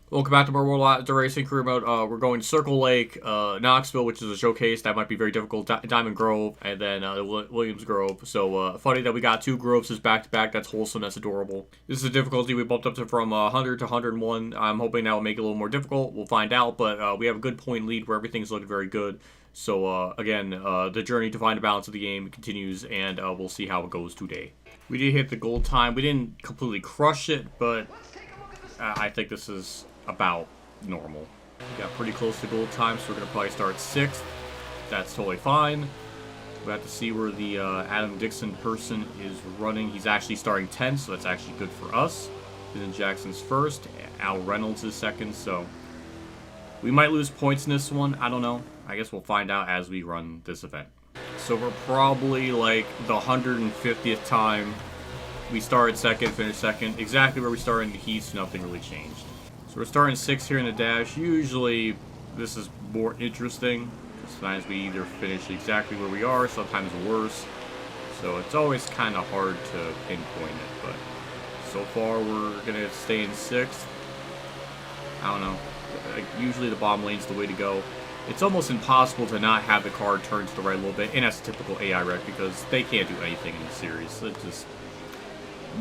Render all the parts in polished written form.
Welcome back to more WhatiFRacing career mode. We're going Circle Lake, Knoxville, which is a showcase that might be very difficult. Diamond Grove, and then Williams Grove. So funny that we got two groves back to back. That's wholesome. That's adorable. This is a difficulty we bumped up to from 100 to 101. I'm hoping that will make it a little more difficult. We'll find out. But we have a good point lead where everything's looking very good. So again, the journey to find a balance of the game continues, and we'll see how it goes today. We did hit the goal time. We didn't completely crush it, but I think this is about normal. We got pretty close to goal time, so we're going to probably start 6th. That's totally fine. We have to see where the Adam Dixon person is running. He's actually starting 10th, so that's actually good for us. Then Jackson's first. Al Reynolds is second, so we might lose points in this one. I don't know. I guess we'll find out as we run this event. So we're probably like the 150th time we started second, finished second. Exactly where we started in the heats, nothing really changed. So we're starting 6th here in the dash. Usually this is more interesting. Sometimes we either finish exactly where we are, sometimes worse. So it's always kind of hard to pinpoint it, but so far we're gonna stay in 6th. I don't know. Usually the bomb lane's the way to go. It's almost impossible to not have the car turn to the right a little bit, and that's a typical AI wreck because they can't do anything in the series. It just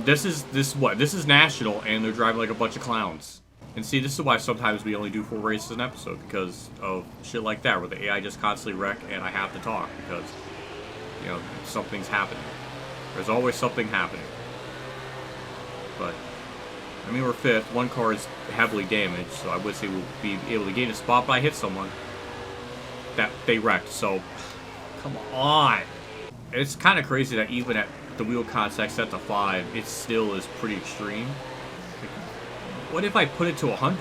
this is national, and they're driving like a bunch of clowns. And see, this is why sometimes we only do 4 races an episode, because of shit like that, where the AI just constantly wreck, and I have to talk, because, you know, something's happening. There's always something happening. But, I mean, we're 5th. One car is heavily damaged, so I would say we'll be able to gain a spot, but I hit someone that they wrecked, so, come on. It's kind of crazy that even at the wheel contact set to 5, it still is pretty extreme. What if I put it to 100?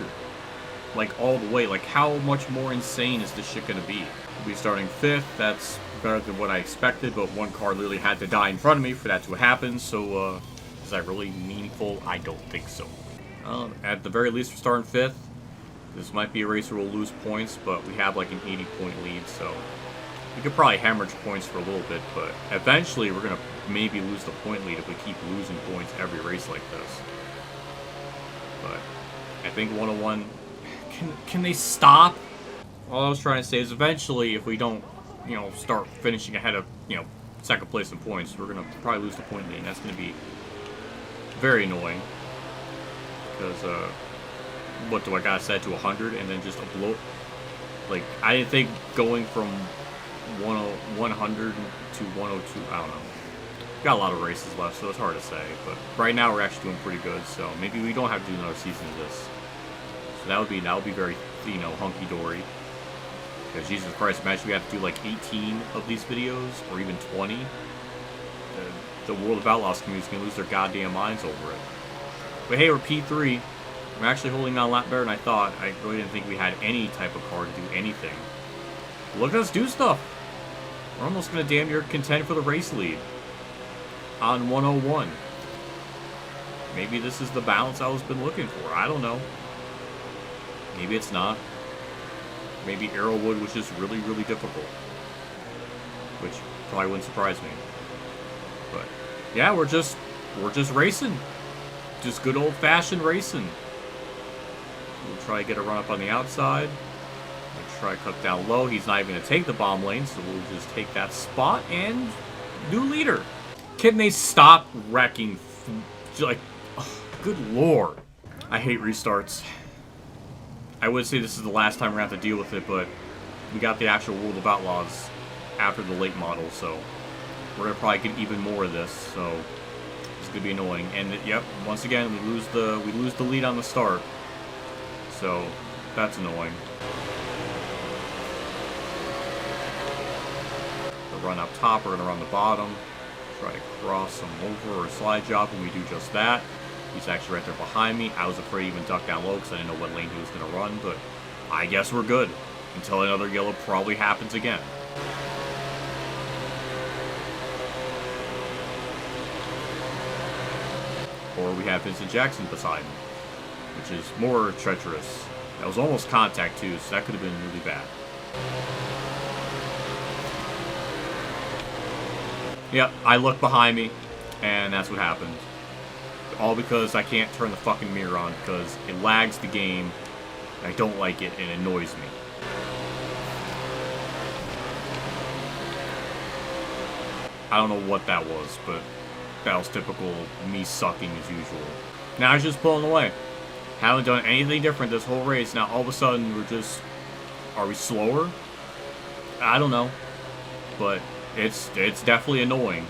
Like, all the way. Like, how much more insane is this shit gonna be? We'll be starting 5th. That's better than what I expected, but one car literally had to die in front of me for that to happen, so, is that really meaningful? I don't think so. At the very least, we're starting 5th. This might be a race where we'll lose points, but we have, like, an 80-point lead, so we could probably hemorrhage points for a little bit, but eventually we're gonna maybe lose the point lead if we keep losing points every race like this. But I think 101, can they stop? All I was trying to say is eventually if we don't, you know, start finishing ahead of, you know, 2nd place in points, we're going to probably lose the point lead, and that's going to be very annoying. Because, what do I got set to 100 and then just a blow? Like, I didn't think going from 100 to 102, I don't know. Got a lot of races left, so it's hard to say, but right now we're actually doing pretty good, so maybe we don't have to do another season of this. So that would be very, you know, hunky-dory. Because Jesus Christ, imagine we have to do like 18 of these videos, or even 20. The World of Outlaws community is going to lose their goddamn minds over it. But hey, we're P3. We're actually holding on a lot better than I thought. I really didn't think we had any type of car to do anything. But look at us do stuff! We're almost going to damn near contend for the race lead on 101. Maybe this is the balance I was been looking for. I don't know. Maybe it's not. Maybe Arrowwood was just really, really difficult. Which probably wouldn't surprise me. But yeah, we're just racing. Just good old-fashioned racing. We'll try to get a run up on the outside. We'll try to cut down low. He's not even going to take the bomb lane, so we'll just take that spot and new leader. Can they stop wrecking? Like, oh, good lord. I hate restarts. I would say this is the last time we're going to have to deal with it, but we got the actual World of Outlaws after the late model, so we're going to probably get even more of this, so it's going to be annoying. And, yep, once again, we lose the lead on the start, so that's annoying. The run up top, we're going to run the bottom. Try to cross him over or slide job when we do just that. He's actually right there behind me. I was afraid to even duck down low because I didn't know what lane he was going to run, but I guess we're good until another yellow probably happens again. Or we have Vincent Jackson beside him, which is more treacherous. That was almost contact too, so that could have been really bad. Yep, I looked behind me, and that's what happened. All because I can't turn the fucking mirror on, because it lags the game, I don't like it, and it annoys me. I don't know what that was, but that was typical me sucking as usual. Now it's just pulling away. Haven't done anything different this whole race. Now all of a sudden we're just... Are we slower? I don't know. But it's definitely annoying.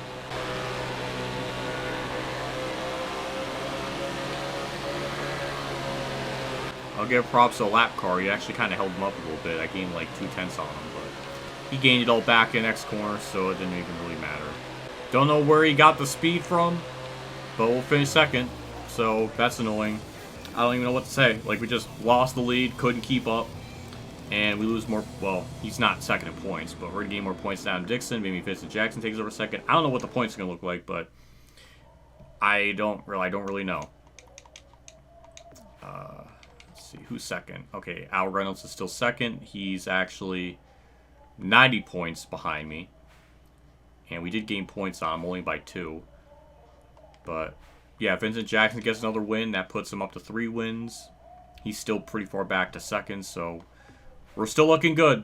I'll give props to a lap car. He actually kind of held him up a little bit. I gained like 2/10 on him, but he gained it all back in next corner, so it didn't even really matter. Don't know where he got the speed from, but we'll finish second, so that's annoying. I don't even know what to say. Like, we just lost the lead, couldn't keep up, and we lose more. Well, he's not second in points, but we're gonna gain more points down to Dixon. Maybe Vincent Jackson takes over second. I don't know what the points are gonna look like, but I don't really know. Let's see who's second. Okay, Al Reynolds is still second. He's actually 90 points behind me, and we did gain points on him only by 2. But yeah, Vincent Jackson gets another win. That puts him up to 3 wins. He's still pretty far back to second, so we're still looking good,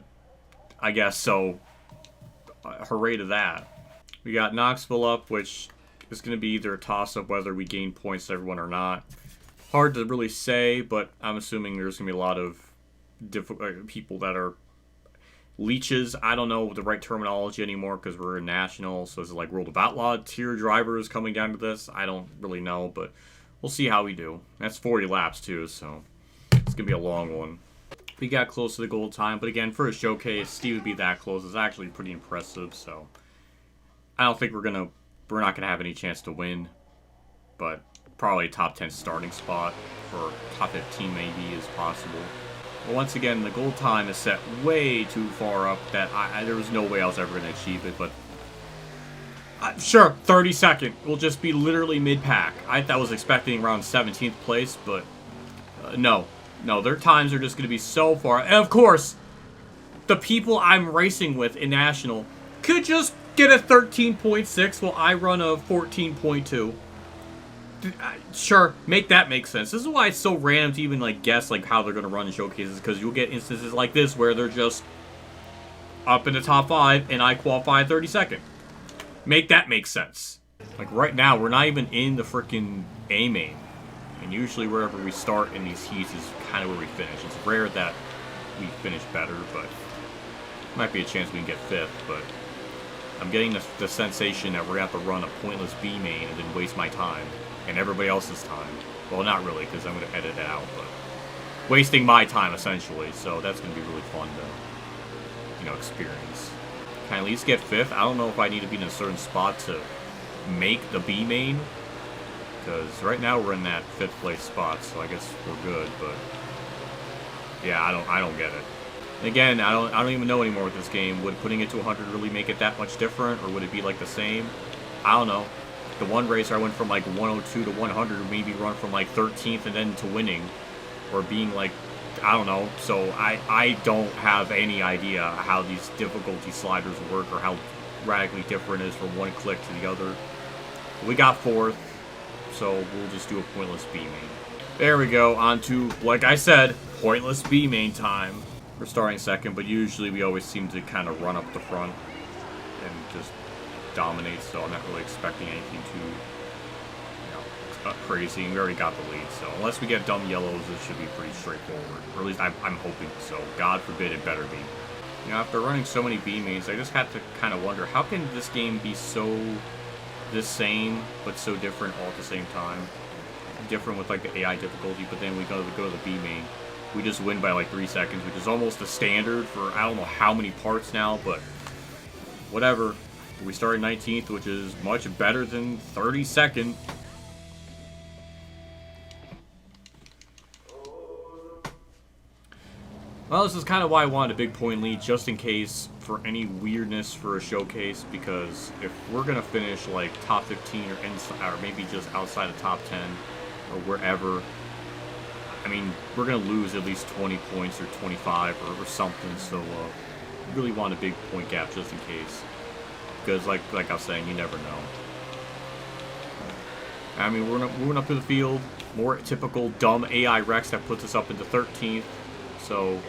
I guess. So hooray to that. We got Knoxville up, which is going to be either a toss-up whether we gain points to everyone or not. Hard to really say, but I'm assuming there's going to be a lot of people that are leeches. I don't know the right terminology anymore because we're in national, so is it like World of Outlaw tier drivers coming down to this? I don't really know, but we'll see how we do. That's 40 laps too, so it's going to be a long one. We got close to the goal time, but again, for a showcase, Steve would be that close is actually pretty impressive, so I don't think we're not gonna have any chance to win, but probably a top 10 starting spot or top 15 maybe is possible. But once again, the goal time is set way too far up that there was no way I was ever gonna achieve it. But sure, 32nd will just be literally mid-pack. I was expecting around 17th place, but no, their times are just gonna be so far. And of course, the people I'm racing with in national could just get a 13.6 while I run a 14.2. Sure, make that make sense. This is why it's so random to even like guess like how they're gonna run in showcases, because you'll get instances like this where they're just up in the top 5 and I qualify 32nd. Make that make sense. Like right now, we're not even in the freaking A main, and usually wherever we start in these heats is kind of where we finish. It's rare that we finish better, but might be a chance we can get 5th. But I'm getting the sensation that we're gonna have to run a pointless B main and then waste my time and everybody else's time. Well, not really, because I'm going to edit it out, but wasting my time, essentially. So that's going to be really fun to, experience. Can I at least get 5th? I don't know if I need to be in a certain spot to make the B main, because right now we're in that 5th place spot, so I guess we're good, but yeah, I don't get it. And again, I don't even know anymore with this game. Would putting it to 100 really make it that much different, or would it be like the same? I don't know. The one race I went from like 102 to 100, maybe run from like 13th and then to winning, or being like, I don't know. So I don't have any idea how these difficulty sliders work or how radically different it is from one click to the other. We got 4th, so we'll just do a pointless B main. There we go, on to, like I said, pointless B main time. We're starting second, but usually we always seem to kind of run up the front and just dominate, so I'm not really expecting anything too crazy. We already got the lead, so unless we get dumb yellows, it should be pretty straightforward, or at least I'm hoping so. God forbid it better be. After running so many B mains, I just had to kind of wonder, how can this game be so the same but so different all at the same time? Different with like the AI difficulty, but then we go to the B main, we just win by like 3 seconds, which is almost the standard for I don't know how many parts now, but whatever. We started 19th, which is much better than 32nd. Well, this is kind of why I wanted a big point lead, just in case for any weirdness for a showcase, because if we're going to finish like top 15 or maybe just outside of top 10 or wherever, I mean, we're going to lose at least 20 points or 25 or something, so really want a big point gap just in case. Because, like I was saying, you never know. I mean, we're moving up to the field. More typical dumb AI Rex that puts us up into 13th. So,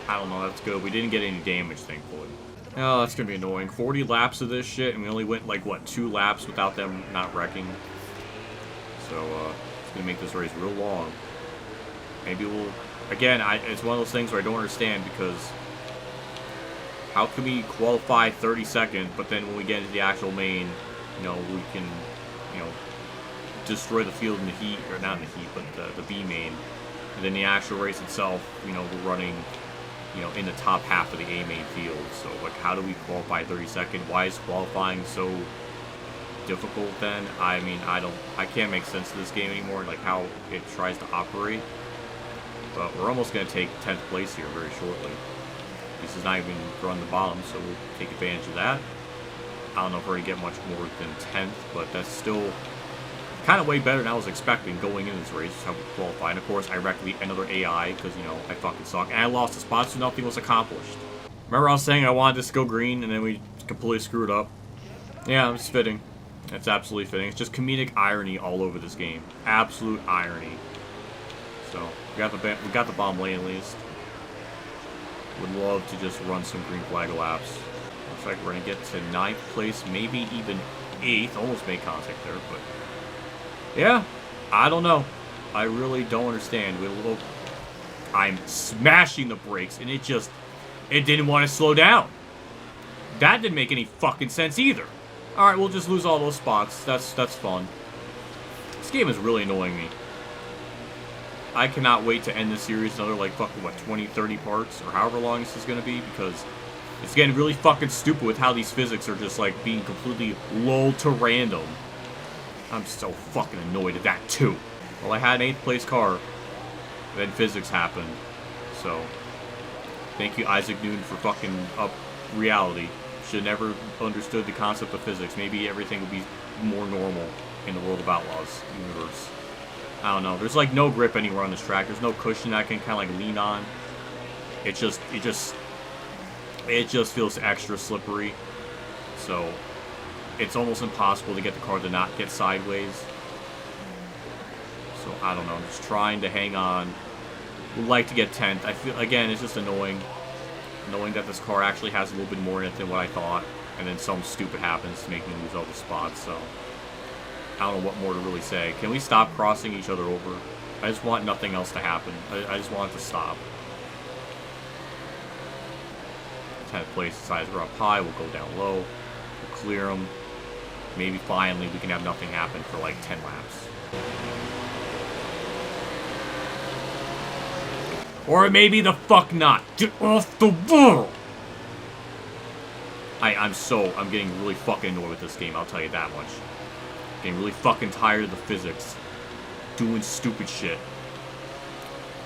I don't know, that's good. We didn't get any damage, thankfully. Oh, that's gonna be annoying. 40 laps of this shit, and we only went, like, what, 2 laps without them not wrecking. So, it's gonna make this race real long. Maybe we'll... Again, it's one of those things where I don't understand, because... How can we qualify 32nd, but then when we get into the actual main, you know, we can, you know, destroy the field in the heat, or not in the heat, but the B main. And then the actual race itself, you know, we're running... you know, in the top half of the A main field. So, like, how do we qualify 32nd? Why is qualifying so difficult then? I mean, I can't make sense of this game anymore, like how it tries to operate. But we're almost going to take 10th place here very shortly. This is not even run the bottom, so we'll take advantage of that. I don't know if we're going to get much more than 10th, but that's still kind of way better than I was expecting going into this race, how we qualify. And of course, I wrecked another AI because, you know, I fucking suck. And I lost the spot, so nothing was accomplished. Remember I was saying I wanted this to go green, and then we completely screwed up? Yeah, it's fitting. It's absolutely fitting. It's just comedic irony all over this game. Absolute irony. So, we got the bomb lane at least. Would love to just run some green flag laps. Looks like we're going to get to 9th place, maybe even 8th. Almost made contact there, but... yeah, I don't know. I really don't understand. I'm smashing the brakes, and it didn't want to slow down. That didn't make any fucking sense either. Alright, we'll just lose all those spots. That's fun. This game is really annoying me. I cannot wait to end this series another, like, fucking, what, 20, 30 parts, or however long this is going to be, because it's getting really fucking stupid with how these physics are just, like, being completely lulled to random. I'm so fucking annoyed at that, too. Well, I had an 8th place car, then physics happened, so thank you, Isaac Newton, for fucking up reality. Should never understood the concept of physics. Maybe everything would be more normal in the world of Outlaws universe. I don't know. There's like no grip anywhere on this track. There's no cushion I can kind of like lean on. It just feels extra slippery. So it's almost impossible to get the car to not get sideways. So I don't know. I'm just trying to hang on. Would like to get 10th. I feel, again, it's just annoying. Knowing that this car actually has a little bit more in it than what I thought. And then something stupid happens to make me lose all the spots. So I don't know what more to really say. Can we stop crossing each other over? I just want nothing else to happen. I just want it to stop. 10th place decides we're up high. We'll go down low. We'll clear them. Maybe finally we can have nothing happen for like 10 laps. Or maybe the fuck not. Get off the wall! I'm getting really fucking annoyed with this game, I'll tell you that much. Getting really fucking tired of the physics. Doing stupid shit.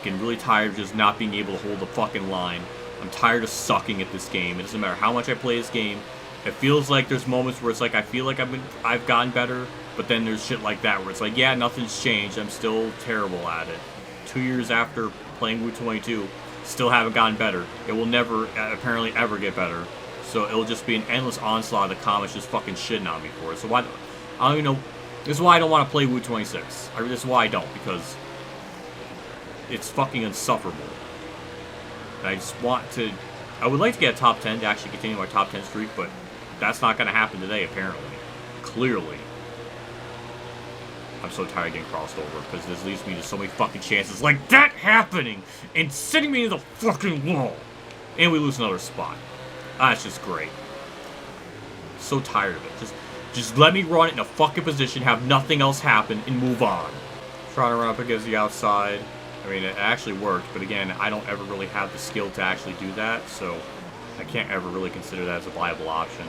Getting really tired of just not being able to hold the fucking line. I'm tired of sucking at this game. It doesn't matter how much I play this game. It feels like there's moments where it's like I feel like I've gotten better, but then there's shit like that where it's like, yeah, nothing's changed. I'm still terrible at it. 2 years after playing Route 22, still haven't gotten better. It will never, apparently, ever get better. So it'll just be an endless onslaught of the comments just fucking shitting on me for it. So why? I don't even know. This is why I don't want to play Route 26. This is why I don't, because it's fucking insufferable. And I just want to. I would like to get a top 10 to actually continue my top 10 streak, but that's not going to happen today, apparently. Clearly. I'm so tired of getting crossed over, because this leaves me to so many fucking chances like that happening and sending me to the fucking wall. And we lose another spot. That's just great. So tired of it. Just let me run it in a fucking position, have nothing else happen, and move on. Trying to run up against the outside. I mean, it actually worked, but again, I don't ever really have the skill to actually do that, so I can't ever really consider that as a viable option.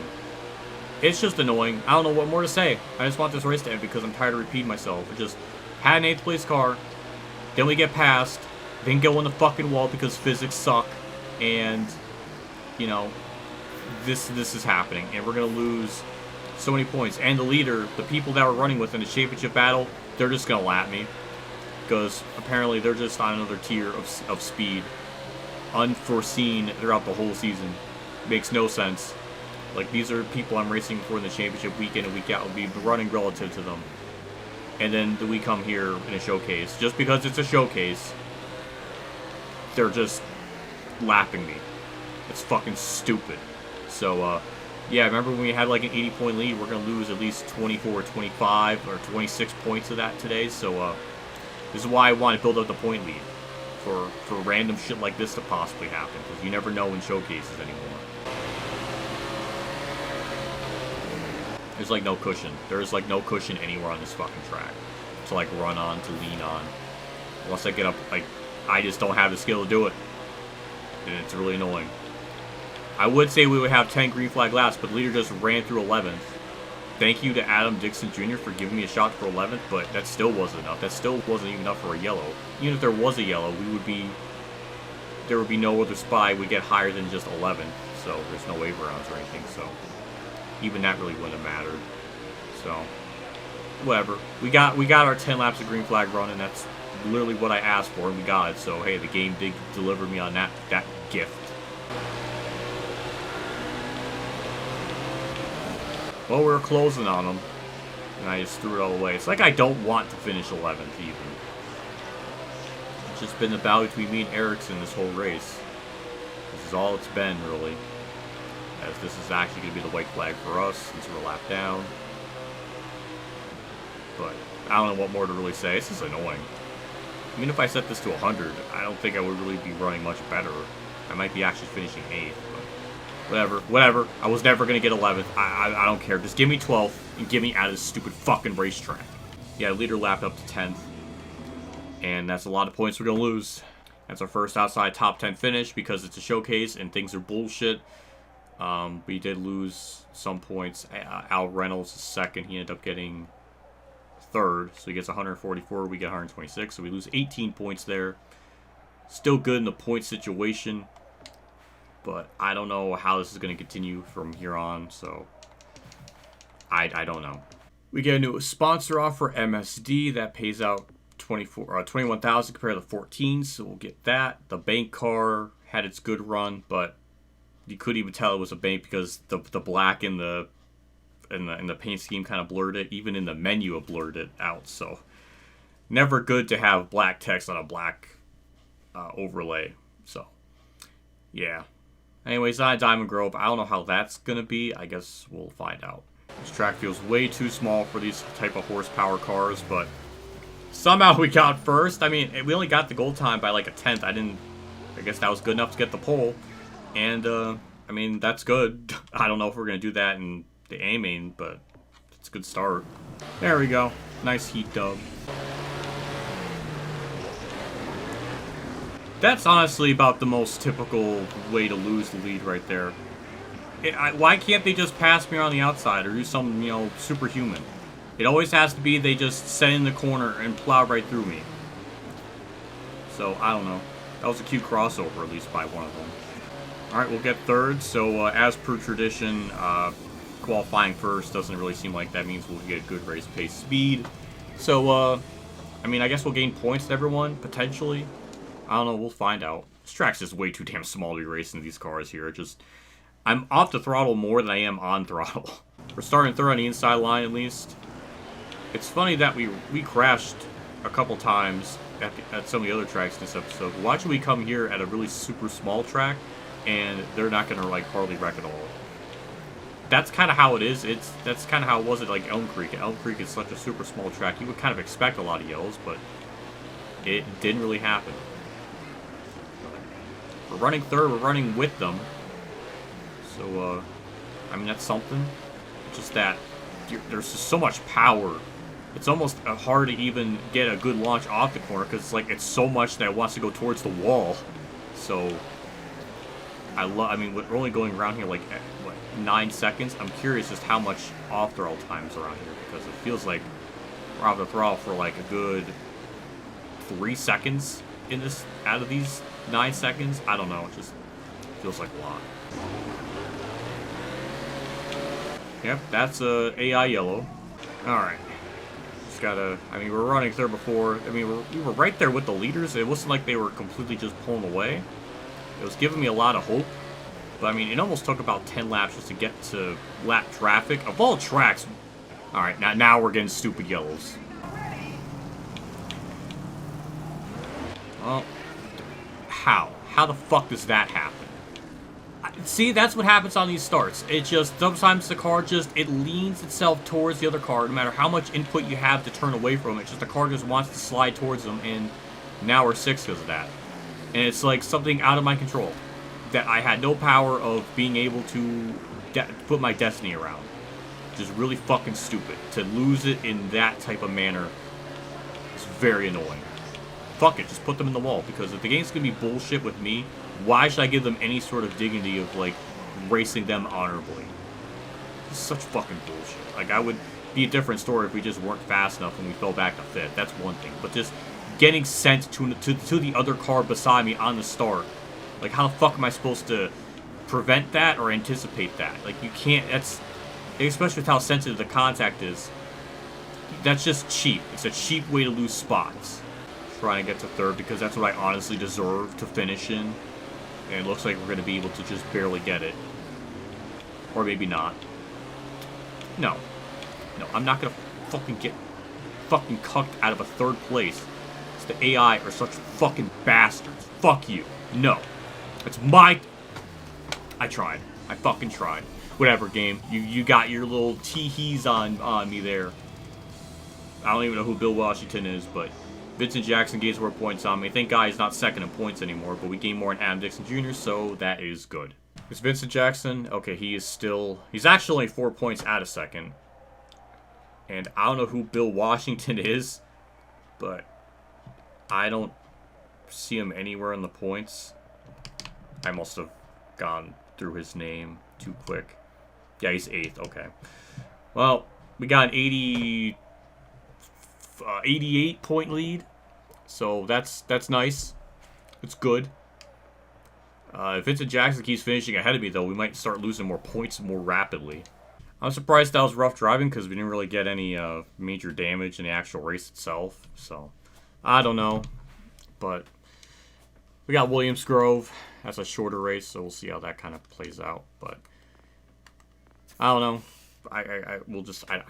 It's just annoying. I don't know what more to say. I just want this race to end because I'm tired of repeating myself. It just had an 8th place car, then we get past, then go on the fucking wall because physics suck, and, you know, this is happening, and we're going to lose so many points. And the leader, the people that we're running with in the championship battle, they're just going to lap me. Because apparently they're just on another tier of speed. Unforeseen throughout the whole season. Makes no sense. Like, these are people I'm racing for in the championship week in and week out. Will be running relative to them. And then we come here in a showcase. Just because it's a showcase. they're just lapping me. It's fucking stupid. So, yeah, remember when we had like an 80-point lead? We're going to lose at least 24, 25, or 26 points of that today. So, this is why I want to build up the point lead. For random shit like this to possibly happen. Because you never know in showcases anymore. There's like no cushion. There's like no cushion anywhere on this fucking track. To like run on, to lean on. Once I get up, like, I just don't have the skill to do it. And it's really annoying. I would say we would have 10 green flag laps, but the leader just ran through 11th. Thank you to Adam Dixon Jr. for giving me a shot for 11th, but that still wasn't enough. That still wasn't even enough for a yellow. Even if there was a yellow, there would be no other spot we'd get higher than just 11th. So there's no wave rounds or anything, so even that really wouldn't have mattered. So whatever. We got our 10 laps of green flag run, and that's literally what I asked for, and we got it. So hey, the game did deliver me on that gift. Well, we were closing on them, and I just threw it all away. It's like I don't want to finish 11th even. It's just been the battle between me and Ericsson this whole race. This is all it's been, really. As this is actually going to be the white flag for us, since we're a lap down. But I don't know what more to really say. This is annoying. I mean, if I set this to 100, I don't think I would really be running much better. I might be actually finishing 8th, but whatever. I was never going to get 11th. I don't care. Just give me 12th and get me out of this stupid fucking racetrack. Yeah, leader lapped up to 10th. And that's a lot of points we're going to lose. That's our first outside top 10 finish because it's a showcase and things are bullshit. We did lose some points. Al Reynolds is second. He ended up getting 3rd. So he gets 144. We get 126. So we lose 18 points there. Still good in the point situation. But I don't know how this is going to continue from here on, so I don't know. We get a new sponsor offer, MSD, that pays out 21,000 compared to 14, so we'll get that. The bank car had its good run, but you couldn't even tell it was a bank because the black in the paint scheme kind of blurred it. Even in the menu, it blurred it out. So never good to have black text on a black overlay. So yeah. Anyways, Diamond Grove. I don't know how that's going to be. I guess we'll find out. This track feels way too small for these type of horsepower cars, but somehow we got first. I mean, we only got the goal time by like a 10th. I guess that was good enough to get the pole. And, I mean, that's good. I don't know if we're going to do that in the A-main, but it's a good start. There we go. Nice heat dub. That's honestly about the most typical way to lose the lead right there. Why can't they just pass me on the outside or do something, you know, superhuman? It always has to be they just set in the corner and plow right through me. So, I don't know. That was a cute crossover, at least by one of them. Alright, we'll get 3rd. So, as per tradition, qualifying first doesn't really seem like that means we'll get good race pace speed. So, I mean, I guess we'll gain points to everyone, potentially. I don't know, we'll find out. This track's just way too damn small to be racing these cars here. I'm off the throttle more than I am on throttle. We're starting 3rd on the inside line, at least. It's funny that we crashed a couple times at some of the other tracks in this episode. Why should we come here at a really super small track, and they're not going to, like, hardly wreck at all? That's kind of how it is. That's kind of how it was at, like, Elm Creek. Elm Creek is such a super small track. You would kind of expect a lot of yellows, but it didn't really happen. We're running 3rd, we're running with them. So, I mean, that's something. Just that there's just so much power. It's almost hard to even get a good launch off the corner because it's so much that it wants to go towards the wall. So, I mean, we're only going around here like, what, 9 seconds? I'm curious just how much off-throttle time is around here because it feels like we're off the throttle for like a good 3 seconds in this, out of these 9 seconds. I don't know, it just feels like a lot. Yep, that's a AI yellow. Alright. Just gotta, I mean, we were running 3rd before. I mean, we were right there with the leaders. It wasn't like they were completely just pulling away. It was giving me a lot of hope. But I mean, it almost took about 10 laps just to get to lap traffic. Of all tracks. Alright, now we're getting stupid yellows. Well, How? How the fuck does that happen? See, that's what happens on these starts. It just, sometimes the car just, it leans itself towards the other car, no matter how much input you have to turn away from it. Just the car just wants to slide towards them, and now we're 6 because of that. And it's like something out of my control that I had no power of being able to put my destiny around. Just really fucking stupid. To lose it in that type of manner is very annoying. Fuck it, just put them in the wall, because if the game's gonna be bullshit with me, why should I give them any sort of dignity of, like, racing them honorably? It's such fucking bullshit. Like, I would be a different story if we just weren't fast enough and we fell back to 5th. That's one thing. But just getting sent to the other car beside me on the start, like, how the fuck am I supposed to prevent that or anticipate that? Like, you can't, that's, especially with how sensitive the contact is, that's just cheap. It's a cheap way to lose spots. Trying to get to 3rd because that's what I honestly deserve to finish in. And it looks like we're going to be able to just barely get it. Or maybe not. No. No, I'm not going to fucking get fucking cucked out of a 3rd place. It's the AI are such fucking bastards. Fuck you. No. It's my... I tried. I fucking tried. Whatever, game. You got your little tee-hees on me there. I don't even know who Bill Washington is, but... Vincent Jackson gains more points on me. Thank God he's not second in points anymore, but we gain more in Adam Dixon Jr., so that is good. It's Vincent Jackson. Okay, he is still... He's actually only 4 points out of second. And I don't know who Bill Washington is, but I don't see him anywhere in the points. I must have gone through his name too quick. Yeah, he's 8th. Okay. Well, we got an 88 point lead, so that's nice. It's good. If Vincent Jackson keeps finishing ahead of me, though, we might start losing more points more rapidly. I'm surprised that was rough driving because we didn't really get any major damage in the actual race itself. So I don't know, but we got Williams Grove. That's a shorter race, so we'll see how that kind of plays out. But I don't know. I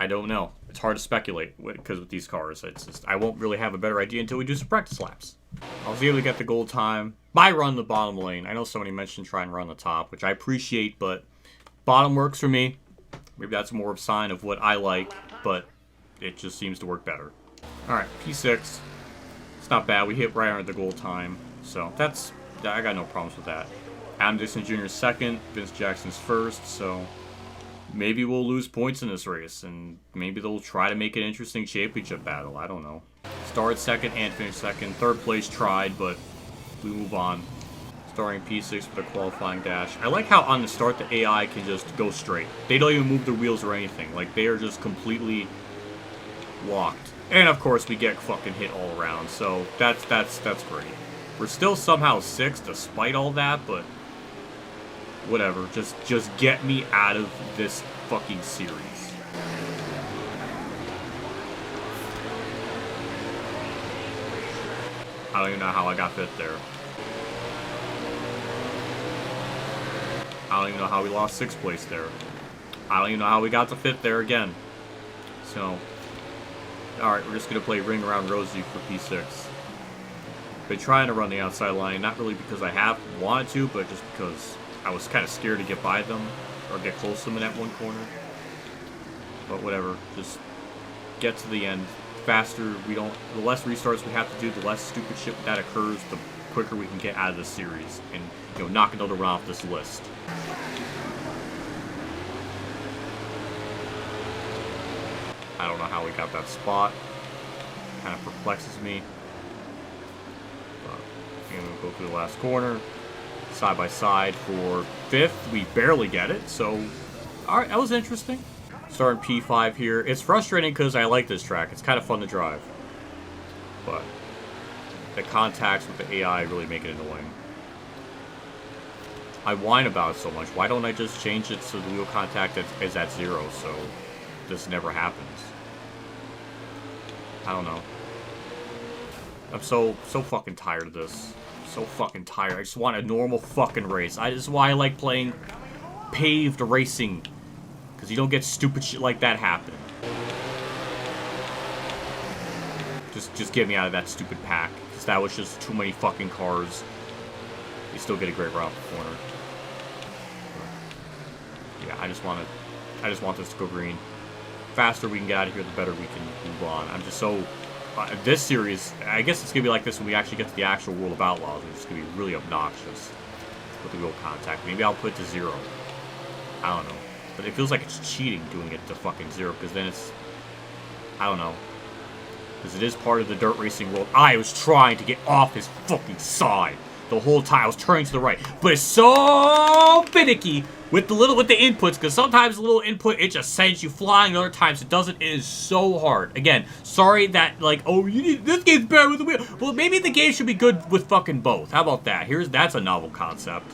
don't know. It's hard to speculate because with these cars, it's just I won't really have a better idea until we do some practice laps. I was able to get the gold time by run the bottom lane. I know somebody mentioned try and run the top, which I appreciate, but bottom works for me. Maybe that's more of a sign of what I like, but it just seems to work better. All right, P6. It's not bad. We hit right under the gold time, so that's I got no problems with that. Adam Dixon Jr. is 2nd, Vince Jackson's 1st, so maybe we'll lose points in this race, and maybe they'll try to make it an interesting championship battle. I don't know. Started 2nd and finished 2nd. 3rd place tried, but we move on. Starting P6 with a qualifying dash. I like how on the start the AI can just go straight. They don't even move their wheels or anything. Like, they are just completely locked. And of course we get fucking hit all around, so that's great. We're still somehow 6th despite all that, but whatever. Just get me out of this fucking series. I don't even know how I got 5th there. I don't even know how we lost 6th place there. I don't even know how we got to 5th there again. So, alright, we're just going to play Ring Around Rosie for P6. Been trying to run the outside line, not really because I have wanted to, but just because I was kind of scared to get by them, or get close to them in that one corner. But whatever, just get to the end. Faster, the less restarts we have to do, the less stupid shit that occurs, the quicker we can get out of this series, and, you know, knock another one off this list. I don't know how we got that spot. Kind of perplexes me. But I'm going to go through the last corner. Side by side for 5th. We barely get it, so alright, that was interesting. Starting P5 here. It's frustrating because I like this track. It's kind of fun to drive. But the contacts with the AI really make it annoying. I whine about it so much. Why don't I just change it so the wheel contact is at 0 so this never happens? I don't know. I'm so fucking tired of this. So fucking tired. I just want a normal fucking race. This is why I like playing paved racing. Because you don't get stupid shit like that happening. Just get me out of that stupid pack. Because that was just too many fucking cars You still get a great route the corner. Yeah, I just want this to go green. Faster we can get out of here, the better we can move on. I'm just so... this series, I guess it's going to be like this when we actually get to the actual World of Outlaws. It's going to be really obnoxious with the wheel contact. Maybe I'll put it to 0. I don't know. But it feels like it's cheating doing it to fucking 0, because then it's... I don't know. Because it is part of the dirt racing world. I was trying to get off his fucking side the whole time. I was turning to the right. But it's so finicky with the inputs, because sometimes the little input, it just sends you flying, and other times it doesn't. It is so hard. Again, sorry that, like, oh, this game's better with the wheel. Well, maybe the game should be good with fucking both. How about that? That's a novel concept.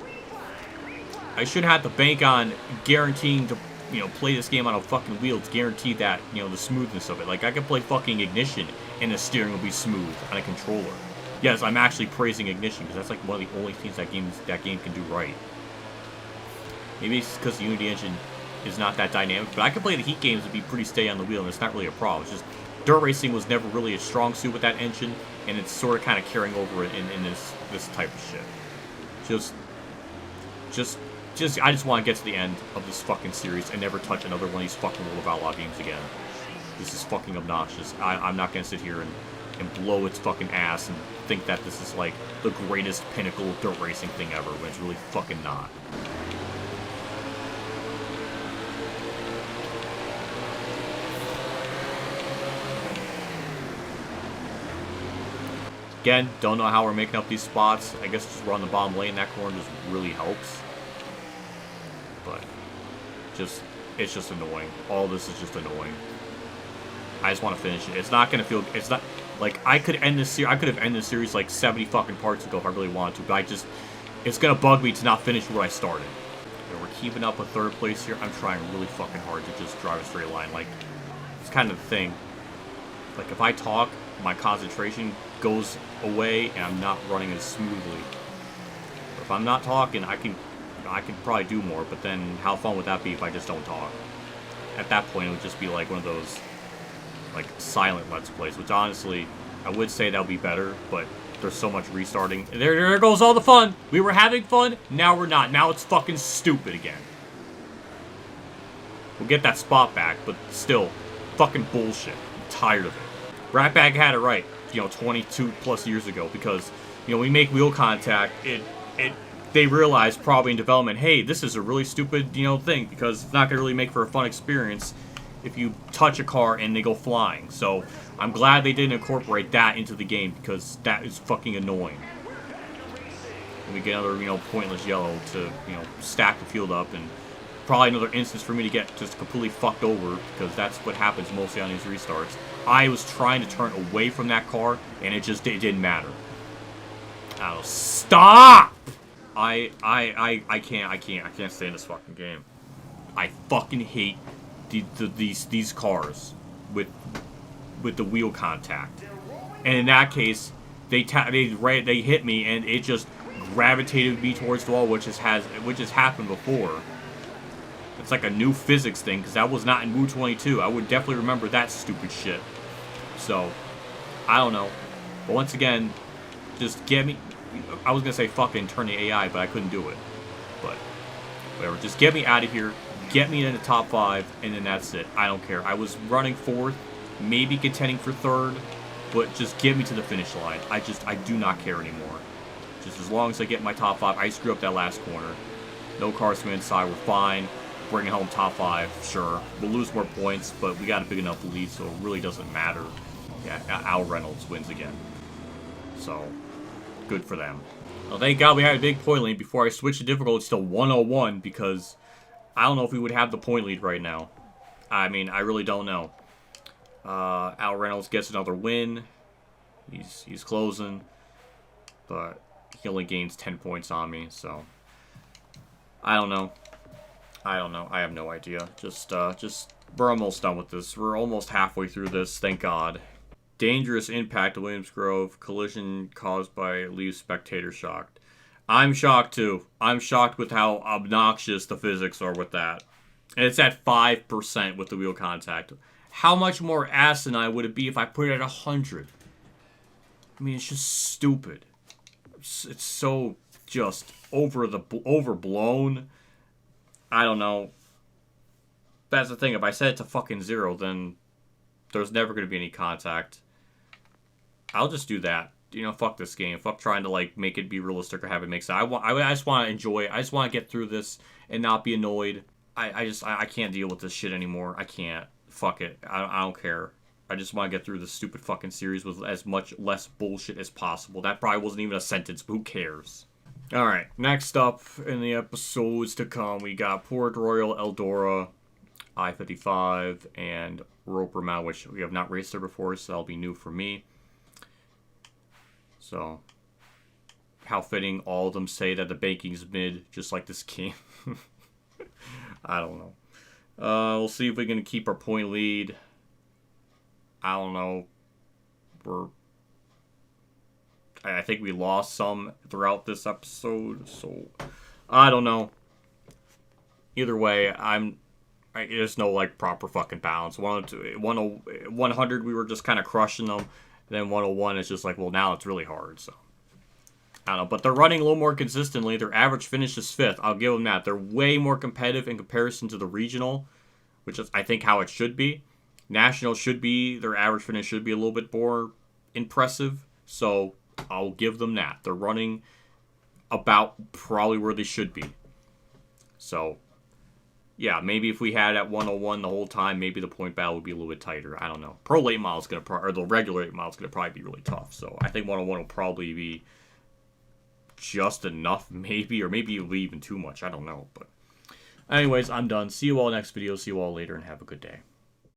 I should have to bank on guaranteeing to, you know, play this game on a fucking wheel to guarantee that, you know, the smoothness of it. Like, I could play fucking Ignition and the steering will be smooth on a controller. Yes, I'm actually praising Ignition because that's like one of the only things that game can do right. Maybe it's because the Unity engine is not that dynamic, but I can play the Heat games and be pretty steady on the wheel, and it's not really a problem. It's just dirt racing was never really a strong suit with that engine, and it's sort of kind of carrying over in this type of shit. I just want to get to the end of this fucking series and never touch another one of these fucking World of Outlaw games again. This is fucking obnoxious. I'm not gonna sit here and blow its fucking ass and think that this is like the greatest pinnacle of dirt racing thing ever when it's really fucking not. Again, don't know how we're making up these spots. I guess just run the bottom lane. That corner just really helps. But it's just annoying. All this is just annoying. I just want to finish it. It's not gonna feel. It's not like I could end this series. I could have ended this series like 70 fucking parts ago if I really wanted to. But it's gonna bug me to not finish where I started. You know, we're keeping up with third place here. I'm trying really fucking hard to just drive a straight line. Like, it's kind of the thing. Like, if I talk, my concentration goes away and I'm not running as smoothly. But if I'm not talking, I can probably do more, but then how fun would that be if I just don't talk? At that point, it would just be like one of those, like, silent Let's Plays, which honestly, I would say that would be better, but there's so much restarting. There goes all the fun! We were having fun, now we're not. Now it's fucking stupid again. We'll get that spot back, but still, fucking bullshit. I'm tired of it. Ratbag had it right, you know, 22 plus years ago, because, you know, we make wheel contact, they realized probably in development, hey, this is a really stupid, you know, thing, because it's not going to really make for a fun experience if you touch a car and they go flying. So I'm glad they didn't incorporate that into the game, because that is fucking annoying. And we get another, you know, pointless yellow to, you know, stack the field up, and probably another instance for me to get just completely fucked over, because that's what happens mostly on these restarts. I was trying to turn away from that car, and it didn't matter. Oh, stop! I can't stand this fucking game. I fucking hate these cars with the wheel contact. And in that case, they hit me and it just gravitated me towards the wall, which has happened before. It's like a new physics thing, because that was not in Wu 22. I would definitely remember that stupid shit. So, I don't know. But once again, just get me... I was gonna say fucking turn the AI, but I couldn't do it. But, whatever. Just get me out of here. Get me in the top 5, and then that's it. I don't care. I was running 4th, maybe contending for 3rd, but just get me to the finish line. I do not care anymore. Just as long as I get my top 5. I screwed up that last corner. No cars from inside. We're fine. Bringing home top 5, sure. We'll lose more points, but we got a big enough lead, so it really doesn't matter. Yeah, Al Reynolds wins again. So, good for them. Well, thank God we had a big point lead before I switched the difficulty to 101, because I don't know if we would have the point lead right now. I mean, I really don't know. Al Reynolds gets another win. He's closing, but he only gains 10 points on me, so I don't know. I have no idea. Just we're almost done with this. We're almost halfway through this, thank God. Dangerous impact at Williams Grove. Collision caused by leaves spectator shocked. I'm shocked too. I'm shocked with how obnoxious the physics are with that. And it's at 5% with the wheel contact. How much more asinine would it be if I put it at 100? I mean, it's just stupid. It's so just overblown. I don't know. That's the thing. If I set it to fucking 0, then there's never going to be any contact. I'll just do that. You know, fuck this game. Fuck trying to, like, make it be realistic or have it make sense. I just want to enjoy it. I just want to get through this and not be annoyed. I can't deal with this shit anymore. I can't. Fuck it. I don't care. I just want to get through this stupid fucking series with as much less bullshit as possible. That probably wasn't even a sentence, but who cares? Alright, next up in the episodes to come, we got Port Royal, Eldora, I-55, and Roper Mountain, which we have not raced there before, so that'll be new for me. So, how fitting all of them say that the banking's mid, just like this game. I don't know. We'll see if we can keep our point lead. I don't know. I think we lost some throughout this episode, so I don't know. Either way, there's no like proper fucking balance. 100 we were just kind of crushing them. Then 101 is just like, well, now it's really hard. So I don't know, but they're running a little more consistently. Their average finish is 5th. I'll give them that. They're way more competitive in comparison to the regional, which is I think how it should be. National should be, their average finish should be a little bit more impressive. So I'll give them that. They're running about probably where they should be. So, yeah, maybe if we had at 101 the whole time, maybe the point battle would be a little bit tighter. I don't know. Pro late model is going to or the regular late model is going to probably be really tough. So I think 101 will probably be just enough, maybe, or maybe even too much. I don't know. But anyways, I'm done. See you all next video. See you all later, and have a good day.